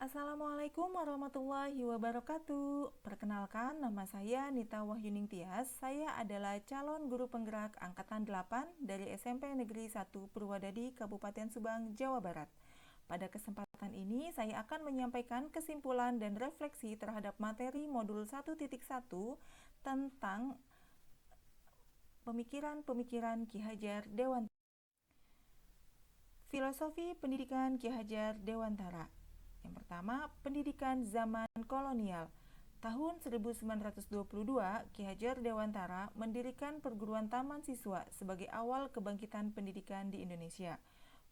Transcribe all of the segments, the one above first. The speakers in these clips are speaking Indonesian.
Assalamualaikum warahmatullahi wabarakatuh. Perkenalkan, nama saya Nita Wahyuning Tias. Saya adalah calon guru penggerak Angkatan 8 dari SMP Negeri 1 Purwadadi, Kabupaten Subang, Jawa Barat. Pada kesempatan ini, saya akan menyampaikan kesimpulan dan refleksi terhadap materi modul 1.1 tentang pemikiran-pemikiran Ki Hajar Dewantara. Filosofi pendidikan Ki Hajar Dewantara. Yang pertama, pendidikan zaman kolonial. Tahun 1922, Ki Hajar Dewantara mendirikan perguruan taman siswa sebagai awal kebangkitan pendidikan di Indonesia.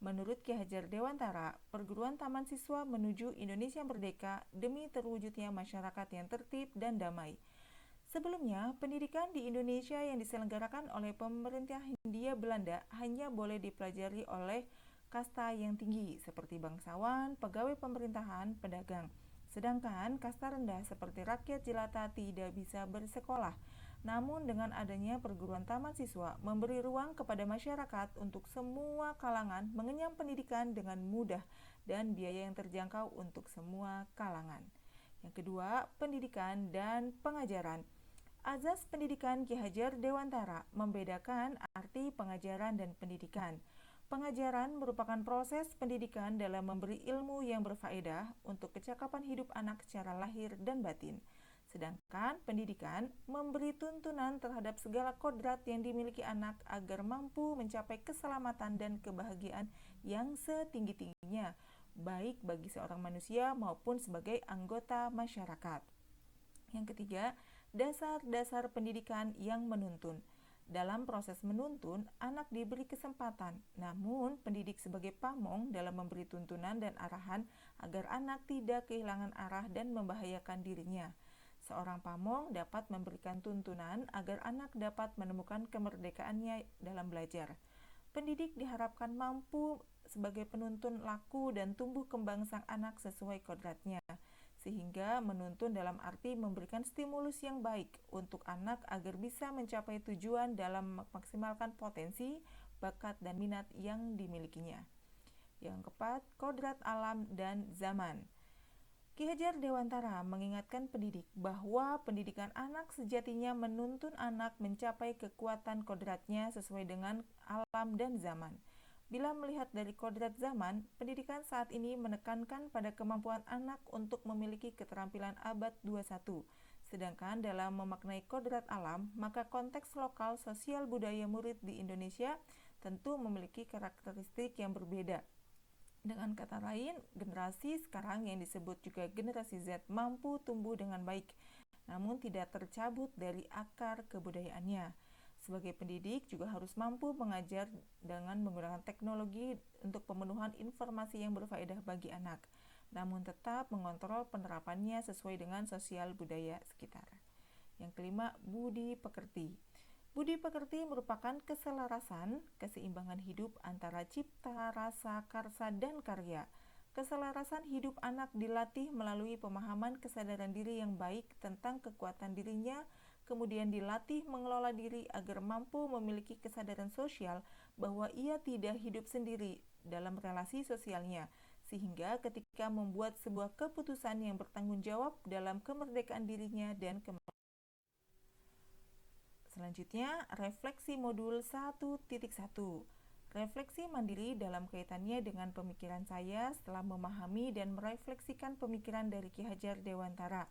Menurut Ki Hajar Dewantara, perguruan taman siswa menuju Indonesia merdeka demi terwujudnya masyarakat yang tertib dan damai. Sebelumnya, pendidikan di Indonesia yang diselenggarakan oleh pemerintah Hindia Belanda hanya boleh dipelajari oleh kasta yang tinggi seperti bangsawan, pegawai pemerintahan, pedagang. Sedangkan kasta rendah seperti rakyat jelata tidak bisa bersekolah. Namun dengan adanya perguruan taman siswa memberi ruang kepada masyarakat untuk semua kalangan mengenyam pendidikan dengan mudah dan biaya yang terjangkau untuk semua kalangan. Yang kedua, pendidikan dan pengajaran. Azas pendidikan Ki Hajar Dewantara membedakan arti pengajaran dan pendidikan. Pengajaran merupakan proses pendidikan dalam memberi ilmu yang berfaedah untuk kecakapan hidup anak secara lahir dan batin. Sedangkan pendidikan memberi tuntunan terhadap segala kodrat yang dimiliki anak agar mampu mencapai keselamatan dan kebahagiaan yang setinggi-tingginya, baik bagi seorang manusia maupun sebagai anggota masyarakat. Yang ketiga, dasar-dasar pendidikan yang menuntun. Dalam proses menuntun, anak diberi kesempatan, namun pendidik sebagai pamong dalam memberi tuntunan dan arahan agar anak tidak kehilangan arah dan membahayakan dirinya. Seorang pamong dapat memberikan tuntunan agar anak dapat menemukan kemerdekaannya dalam belajar. Pendidik diharapkan mampu sebagai penuntun laku dan tumbuh kembang sang anak sesuai kodratnya, sehingga menuntun dalam arti memberikan stimulus yang baik untuk anak agar bisa mencapai tujuan dalam memaksimalkan potensi, bakat, dan minat yang dimilikinya. Yang keempat, kodrat alam dan zaman. Ki Hajar Dewantara mengingatkan pendidik bahwa pendidikan anak sejatinya menuntun anak mencapai kekuatan kodratnya sesuai dengan alam dan zaman. Bila melihat dari kodrat zaman, pendidikan saat ini menekankan pada kemampuan anak untuk memiliki keterampilan abad 21. Sedangkan dalam memaknai kodrat alam, maka konteks lokal sosial budaya murid di Indonesia tentu memiliki karakteristik yang berbeda. Dengan kata lain, generasi sekarang yang disebut juga generasi Z mampu tumbuh dengan baik, namun tidak tercabut dari akar kebudayaannya. Sebagai pendidik juga harus mampu mengajar dengan menggunakan teknologi untuk pemenuhan informasi yang berfaedah bagi anak, namun tetap mengontrol penerapannya sesuai dengan sosial budaya sekitar. Yang kelima, budi pekerti. Budi pekerti merupakan keselarasan, keseimbangan hidup antara cipta, rasa, karsa, dan karya. Keselarasan hidup anak dilatih melalui pemahaman kesadaran diri yang baik tentang kekuatan dirinya, kemudian dilatih mengelola diri agar mampu memiliki kesadaran sosial bahwa ia tidak hidup sendiri dalam relasi sosialnya, sehingga ketika membuat sebuah keputusan yang bertanggung jawab dalam kemerdekaan dirinya dan Selanjutnya, refleksi modul 1.1. Refleksi mandiri dalam kaitannya dengan pemikiran saya setelah memahami dan merefleksikan pemikiran dari Ki Hajar Dewantara.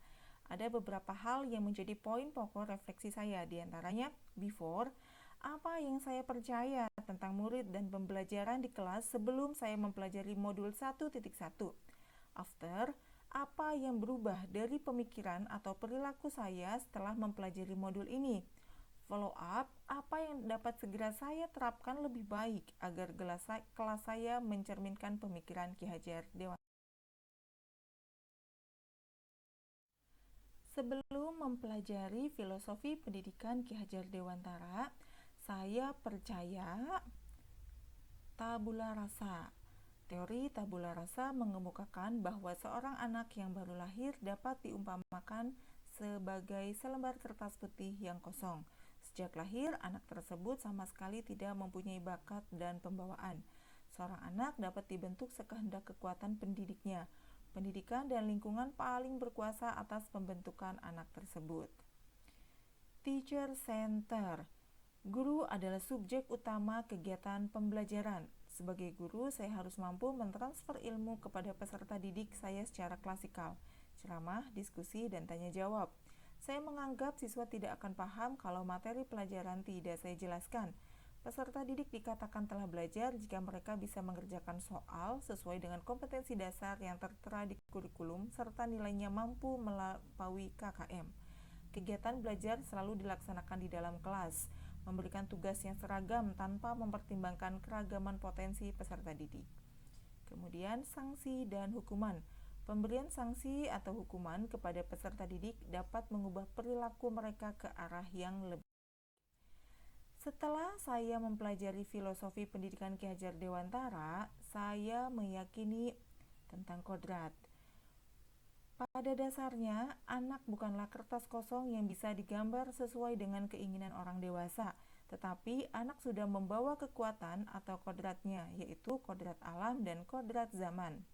Ada beberapa hal yang menjadi poin pokok refleksi saya, diantaranya before, apa yang saya percaya tentang murid dan pembelajaran di kelas sebelum saya mempelajari modul 1.1. After, apa yang berubah dari pemikiran atau perilaku saya setelah mempelajari modul ini. Follow up, apa yang dapat segera saya terapkan lebih baik agar kelas saya mencerminkan pemikiran Ki Hajar Dewantara. Sebelum mempelajari filosofi pendidikan Ki Hajar Dewantara, saya percaya tabula rasa. Teori tabula rasa mengemukakan bahwa seorang anak yang baru lahir dapat diumpamakan sebagai selembar kertas putih yang kosong. Sejak lahir, anak tersebut sama sekali tidak mempunyai bakat dan pembawaan. Seorang anak dapat dibentuk sekehendak kekuatan pendidiknya. pendidikan dan lingkungan paling berkuasa atas pembentukan anak tersebut. Teacher Center. Guru adalah subjek utama kegiatan pembelajaran. Sebagai guru, saya harus mampu mentransfer ilmu kepada peserta didik saya secara klasikal, ceramah, diskusi, dan tanya jawab. Saya menganggap siswa tidak akan paham kalau materi pelajaran tidak saya jelaskan. Peserta didik dikatakan telah belajar jika mereka bisa mengerjakan soal sesuai dengan kompetensi dasar yang tertera di kurikulum serta nilainya mampu melampaui KKM. Kegiatan belajar selalu dilaksanakan di dalam kelas, memberikan tugas yang seragam tanpa mempertimbangkan keragaman potensi peserta didik. Kemudian sanksi dan hukuman. Pemberian sanksi atau hukuman kepada peserta didik dapat mengubah perilaku mereka ke arah yang lebih. Setelah saya mempelajari filosofi pendidikan Ki Hajar Dewantara, saya meyakini tentang kodrat. Pada dasarnya, anak bukanlah kertas kosong yang bisa digambar sesuai dengan keinginan orang dewasa, tetapi anak sudah membawa kekuatan atau kodratnya, yaitu kodrat alam dan kodrat zaman.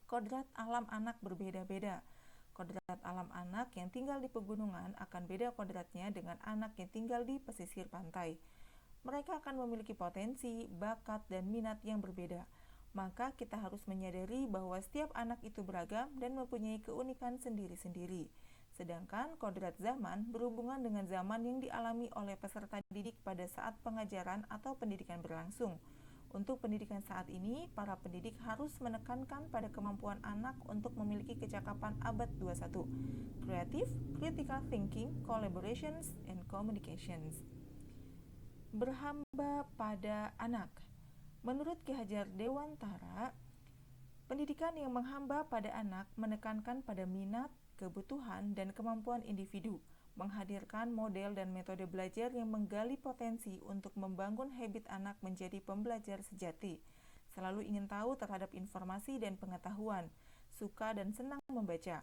Kodrat alam anak berbeda-beda. Kodrat alam anak yang tinggal di pegunungan akan beda kodratnya dengan anak yang tinggal di pesisir pantai. Mereka akan memiliki potensi, bakat, dan minat yang berbeda. Maka kita harus menyadari bahwa setiap anak itu beragam dan mempunyai keunikan sendiri-sendiri. Sedangkan kodrat zaman berhubungan dengan zaman yang dialami oleh peserta didik pada saat pengajaran atau pendidikan berlangsung. Untuk pendidikan saat ini, para pendidik harus menekankan pada kemampuan anak untuk memiliki kecakapan abad 21, creative, critical thinking, collaborations, and communications. Berhamba pada anak. Menurut Ki Hajar Dewantara, pendidikan yang menghamba pada anak menekankan pada minat, kebutuhan, dan kemampuan individu, menghadirkan model dan metode belajar yang menggali potensi untuk membangun habit anak menjadi pembelajar sejati, selalu ingin tahu terhadap informasi dan pengetahuan, suka dan senang membaca.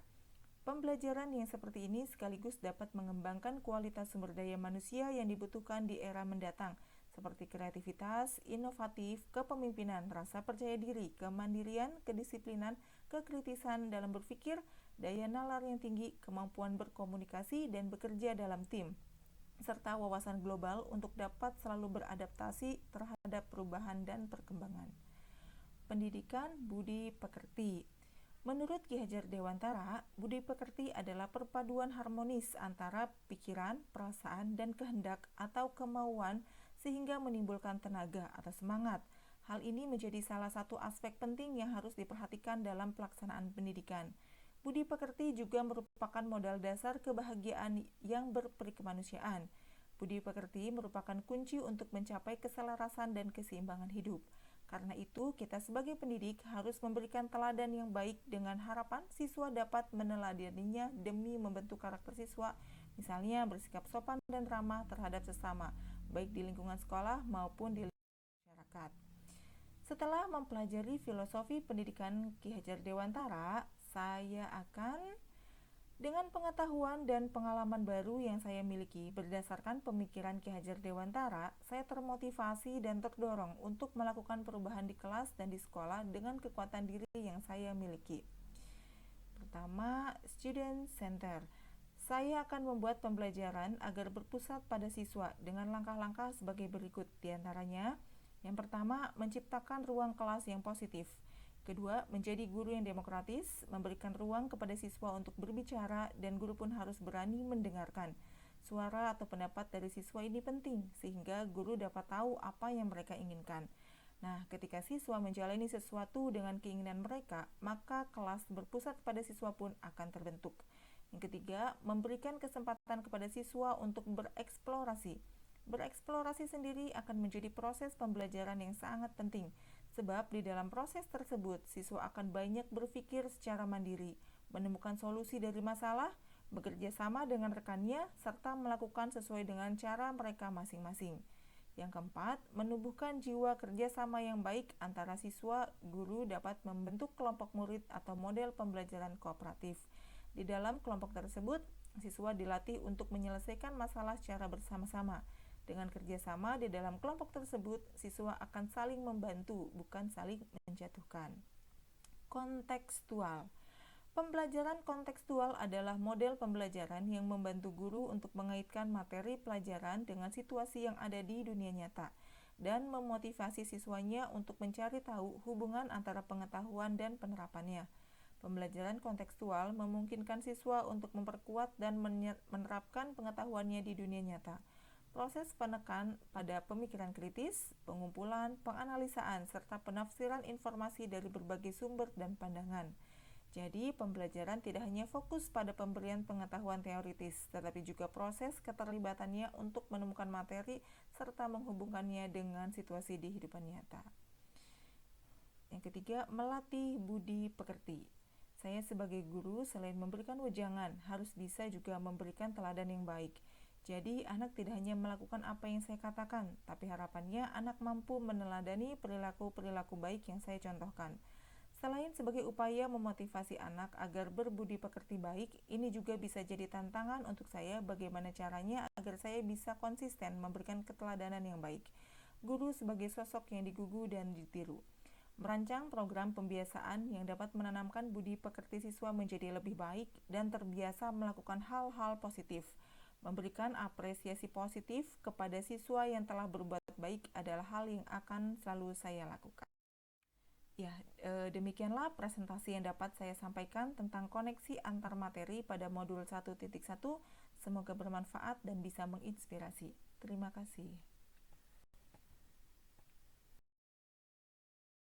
Pembelajaran yang seperti ini sekaligus dapat mengembangkan kualitas sumber daya manusia yang dibutuhkan di era mendatang, seperti kreativitas, inovatif, kepemimpinan, rasa percaya diri, kemandirian, kedisiplinan, kekritisan dalam berpikir, daya nalar yang tinggi, kemampuan berkomunikasi dan bekerja dalam tim, serta wawasan global untuk dapat selalu beradaptasi terhadap perubahan dan perkembangan. Pendidikan budi pekerti. Menurut Ki Hajar Dewantara, budi pekerti adalah perpaduan harmonis antara pikiran, perasaan, dan kehendak atau kemauan sehingga menimbulkan tenaga atau semangat. Hal ini menjadi salah satu aspek penting yang harus diperhatikan dalam pelaksanaan pendidikan. Budi pekerti juga merupakan modal dasar kebahagiaan yang berperikemanusiaan. Budi pekerti merupakan kunci untuk mencapai keselarasan dan keseimbangan hidup. Karena itu, kita sebagai pendidik harus memberikan teladan yang baik dengan harapan siswa dapat meneladaninya demi membentuk karakter siswa, misalnya bersikap sopan dan ramah terhadap sesama, baik di lingkungan sekolah maupun di masyarakat. Setelah mempelajari filosofi pendidikan Ki Hajar Dewantara, saya akan dengan pengetahuan dan pengalaman baru yang saya miliki berdasarkan pemikiran Ki Hajar Dewantara, saya termotivasi dan terdorong untuk melakukan perubahan di kelas dan di sekolah dengan kekuatan diri yang saya miliki. Pertama, student center. Saya akan membuat pembelajaran agar berpusat pada siswa dengan langkah-langkah sebagai berikut. Di antaranya, yang pertama, menciptakan ruang kelas yang positif. Kedua, menjadi guru yang demokratis, memberikan ruang kepada siswa untuk berbicara dan guru pun harus berani mendengarkan. Suara atau pendapat dari siswa ini penting sehingga guru dapat tahu apa yang mereka inginkan. Nah, ketika siswa menjalani sesuatu dengan keinginan mereka, maka kelas berpusat pada siswa pun akan terbentuk. Yang ketiga, memberikan kesempatan kepada siswa untuk bereksplorasi. Bereksplorasi sendiri akan menjadi proses pembelajaran yang sangat penting, sebab di dalam proses tersebut siswa akan banyak berpikir secara mandiri, menemukan solusi dari masalah, bekerja sama dengan rekannya, serta melakukan sesuai dengan cara mereka masing-masing. Yang keempat, menumbuhkan jiwa kerjasama yang baik antara siswa, guru dapat membentuk kelompok murid atau model pembelajaran kooperatif. Di dalam kelompok tersebut, siswa dilatih untuk menyelesaikan masalah secara bersama-sama. Dengan kerjasama di dalam kelompok tersebut, siswa akan saling membantu, bukan saling menjatuhkan. Kontekstual. Pembelajaran kontekstual adalah model pembelajaran yang membantu guru untuk mengaitkan materi pelajaran dengan situasi yang ada di dunia nyata dan memotivasi siswanya untuk mencari tahu hubungan antara pengetahuan dan penerapannya. Pembelajaran kontekstual memungkinkan siswa untuk memperkuat dan menerapkan pengetahuannya di dunia nyata. Proses penekan pada pemikiran kritis, pengumpulan, penganalisaan, serta penafsiran informasi dari berbagai sumber dan pandangan. Jadi, pembelajaran tidak hanya fokus pada pemberian pengetahuan teoritis, tetapi juga proses keterlibatannya untuk menemukan materi serta menghubungkannya dengan situasi di kehidupan nyata. Yang ketiga, melatih budi pekerti. Saya sebagai guru, selain memberikan wejangan, harus bisa juga memberikan teladan yang baik. Jadi, anak tidak hanya melakukan apa yang saya katakan, tapi harapannya anak mampu meneladani perilaku-perilaku baik yang saya contohkan. Selain sebagai upaya memotivasi anak agar berbudi pekerti baik, ini juga bisa jadi tantangan untuk saya bagaimana caranya agar saya bisa konsisten memberikan keteladanan yang baik. Guru sebagai sosok yang digugu dan ditiru. Merancang program pembiasaan yang dapat menanamkan budi pekerti siswa menjadi lebih baik dan terbiasa melakukan hal-hal positif. Memberikan apresiasi positif kepada siswa yang telah berbuat baik adalah hal yang akan selalu saya lakukan. Ya, demikianlah presentasi yang dapat saya sampaikan tentang koneksi antar materi pada modul 1.1. Semoga bermanfaat dan bisa menginspirasi. Terima kasih.